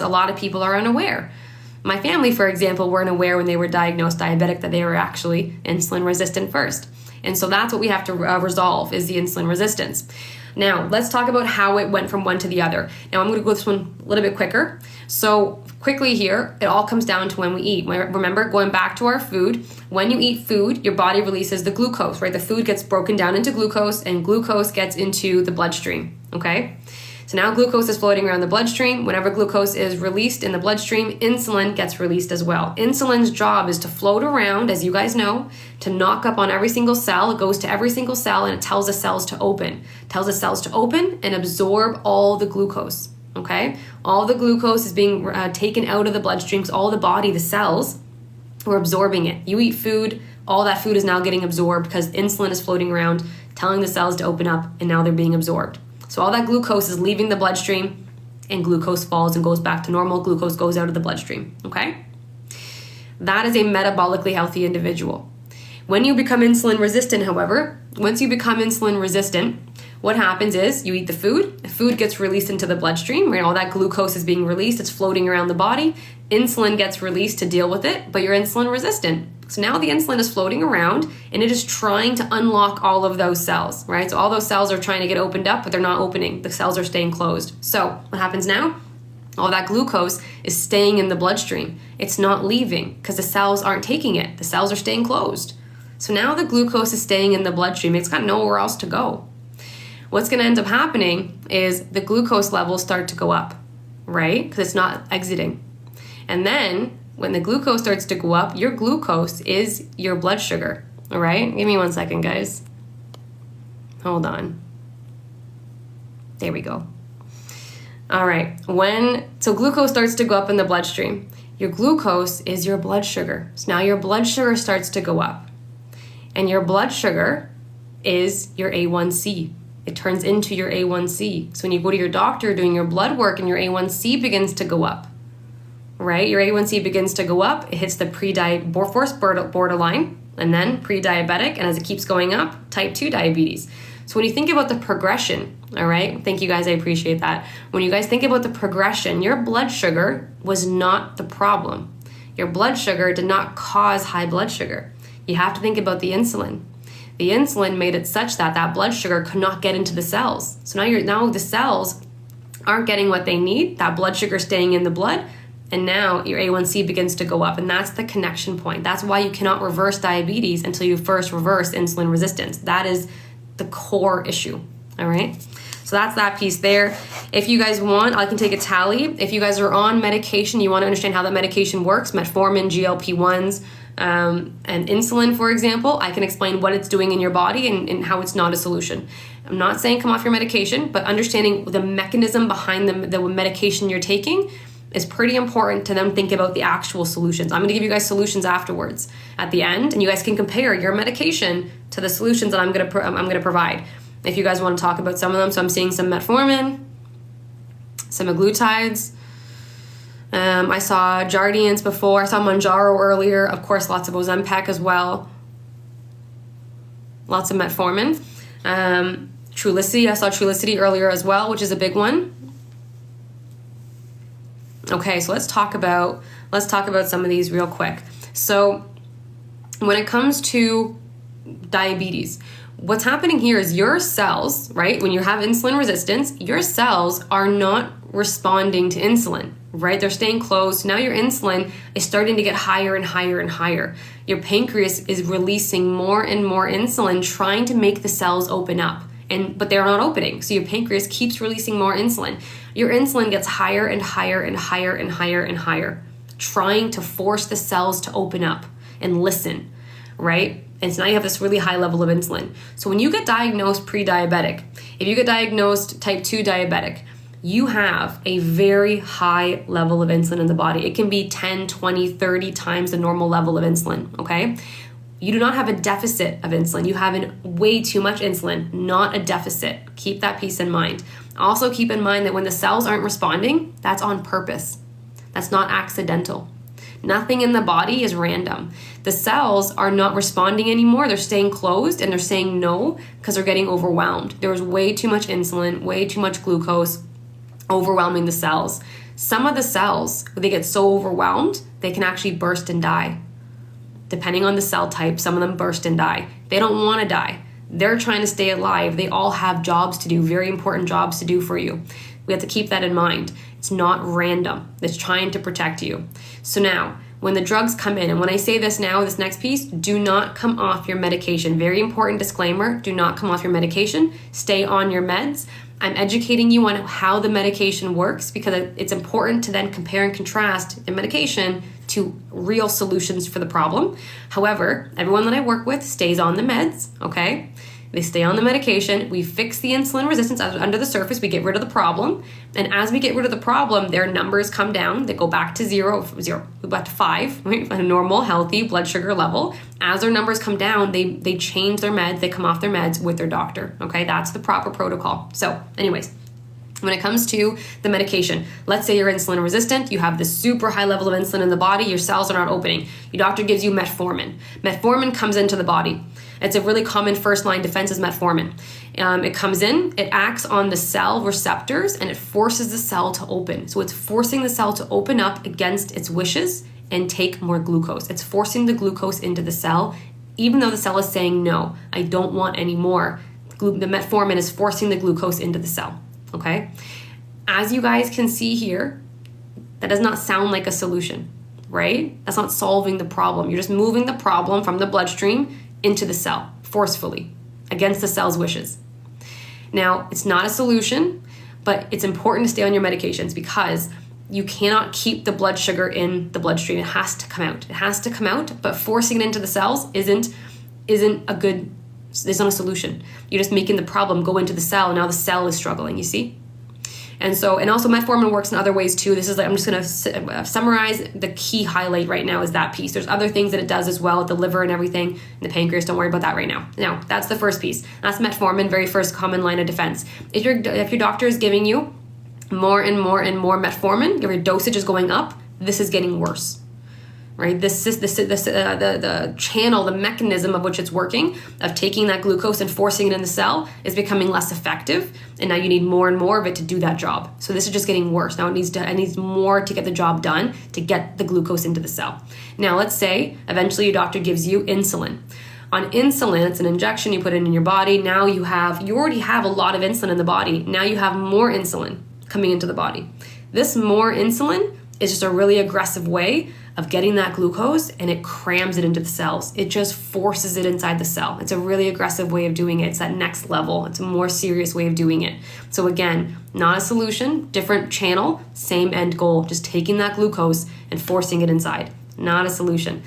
a lot of people are unaware. My family, for example, weren't aware when they were diagnosed diabetic that they were actually insulin resistant first. And so that's what we have to resolve, is the insulin resistance. Now, let's talk about how it went from one to the other. Now, I'm going to go this one a little bit quicker. So quickly here, it all comes down to when we eat. Remember, going back to our food, when you eat food, your body releases the glucose, right? The food gets broken down into glucose, and glucose gets into the bloodstream, okay? So now glucose is floating around the bloodstream. Whenever glucose is released in the bloodstream, insulin gets released as well. Insulin's job is to float around, as you guys know, to knock up on every single cell. It goes to every single cell and it tells the cells to open. It tells the cells to open and absorb all the glucose, okay? All the glucose is being taken out of the bloodstream because all the body, the cells, are absorbing it. You eat food, all that food is now getting absorbed because insulin is floating around, telling the cells to open up, and now they're being absorbed. So all that glucose is leaving the bloodstream, and glucose falls and goes back to normal. Glucose goes out of the bloodstream, okay? That is a metabolically healthy individual. When you become insulin resistant, however, once you become insulin resistant, what happens is you eat the food gets released into the bloodstream, right? All that glucose is being released, it's floating around the body. Insulin gets released to deal with it, but you're insulin resistant. So now the insulin is floating around and it is trying to unlock all of those cells, right? So all those cells are trying to get opened up, but they're not opening. The cells are staying closed. So what happens now? All that glucose is staying in the bloodstream. It's not leaving because the cells aren't taking it. The cells are staying closed. So now the glucose is staying in the bloodstream. It's got nowhere else to go. What's going to end up happening is the glucose levels start to go up, right? Because it's not exiting. And then when the glucose starts to go up, your glucose is your blood sugar, all right? Give me 1 second, guys. Hold on. There we go. All right, so glucose starts to go up in the bloodstream. Your glucose is your blood sugar. So now your blood sugar starts to go up. And your blood sugar is your A1C. It turns into your A1C. So when you go to your doctor doing your blood work and your A1C begins to go up, right? Your A1C begins to go up, it hits the first borderline, and then pre-diabetic, and as it keeps going up, type 2 diabetes. So when you think about the progression, all right, thank you guys, I appreciate that. When you guys think about the progression, your blood sugar was not the problem. Your blood sugar did not cause high blood sugar. You have to think about the insulin. The insulin made it such that that blood sugar could not get into the cells. So now the cells aren't getting what they need, that blood sugar staying in the blood, and now your A1C begins to go up, and that's the connection point. That's why you cannot reverse diabetes until you first reverse insulin resistance. That is the core issue, all right? So that's that piece there. If you guys want, I can take a tally. If you guys are on medication, you want to understand how that medication works, metformin, GLP-1s, and insulin, for example, I can explain what it's doing in your body and how it's not a solution. I'm not saying come off your medication, but understanding the mechanism behind the medication you're taking is pretty important to then think about the actual solutions. I'm going to give you guys solutions afterwards at the end, and you guys can compare your medication to the solutions that I'm going to provide. If you guys want to talk about some of them, so I'm seeing some metformin, semaglutides. I saw Jardiance before. I saw Mounjaro earlier. Of course, lots of Ozempic as well. Lots of metformin. Trulicity. I saw Trulicity earlier as well, which is a big one. Okay, so let's talk about some of these real quick. So when it comes to diabetes, what's happening here is your cells, right? When you have insulin resistance, your cells are not responding to insulin, right? They're staying closed. Now your insulin is starting to get higher and higher and higher. Your pancreas is releasing more and more insulin, trying to make the cells open up. But they're not opening. So your pancreas keeps releasing more insulin. Your insulin gets higher and higher and higher and higher and higher, trying to force the cells to open up and listen, right? And so now you have this really high level of insulin. So when you get diagnosed pre-diabetic, if you get diagnosed type 2 diabetic, you have a very high level of insulin in the body. It can be 10, 20, 30 times the normal level of insulin, okay? You do not have a deficit of insulin. You have way too much insulin, not a deficit. Keep that piece in mind. Also keep in mind that when the cells aren't responding, that's on purpose. That's not accidental. Nothing in the body is random. The cells are not responding anymore. They're staying closed and they're saying no because they're getting overwhelmed. There's way too much insulin, way too much glucose overwhelming the cells. Some of the cells, when they get so overwhelmed, they can actually burst and die. Depending on the cell type, some of them burst and die. They don't want to die. They're trying to stay alive. They all have jobs to do, very important jobs to do for you. We have to keep that in mind. It's not random. It's trying to protect you. So now, when the drugs come in, and when I say this now, this next piece, do not come off your medication. Very important disclaimer, do not come off your medication. Stay on your meds. I'm educating you on how the medication works because it's important to then compare and contrast the medication to real solutions for the problem. However, everyone that I work with stays on the meds, okay? They stay on the medication. We fix the insulin resistance under the surface. We get rid of the problem. And as we get rid of the problem, their numbers come down. They go back to zero, back to 5, right? A normal, healthy blood sugar level. As their numbers come down, they change their meds. They come off their meds with their doctor, okay? That's the proper protocol. So anyways, when it comes to the medication, let's say you're insulin resistant, you have this super high level of insulin in the body, your cells are not opening. Your doctor gives you metformin. Metformin comes into the body. It's a really common first line defense is metformin. It comes in, it acts on the cell receptors, and it forces the cell to open. So it's forcing the cell to open up against its wishes and take more glucose. It's forcing the glucose into the cell, even though the cell is saying, no, I don't want any more. The metformin is forcing the glucose into the cell. Okay, as you guys can see here, that does not sound like a solution, right? That's not solving the problem. You're just moving the problem from the bloodstream into the cell forcefully against the cell's wishes. Now, it's not a solution, but it's important to stay on your medications because you cannot keep the blood sugar in the bloodstream. It has to come out. It has to come out, but forcing it into the cells isn't a good. There's not a solution. You're just making the problem go into the cell, and now the cell is struggling, you see? And also metformin works in other ways too. This is I'm just gonna summarize the key highlight right now is that piece. There's other things that it does as well, the liver and everything, and the pancreas, don't worry about that right now. Now, that's the first piece. That's metformin, very first common line of defense. If your doctor is giving you more and more and more metformin, if your dosage is going up, this is getting worse. Right, the channel, the mechanism of which it's working, of taking that glucose and forcing it in the cell is becoming less effective, and now you need more and more of it to do that job. So this is just getting worse. Now it needs more to get the job done to get the glucose into the cell. Now let's say eventually your doctor gives you insulin. On insulin, it's an injection you put in your body. Now you already have a lot of insulin in the body. Now you have more insulin coming into the body. This more insulin is just a really aggressive way of getting that glucose, and it crams it into the cells. It just forces it inside the cell. It's a really aggressive way of doing it. It's that next level. It's a more serious way of doing it. So again, not a solution, different channel, same end goal, just taking that glucose and forcing it inside. Not a solution.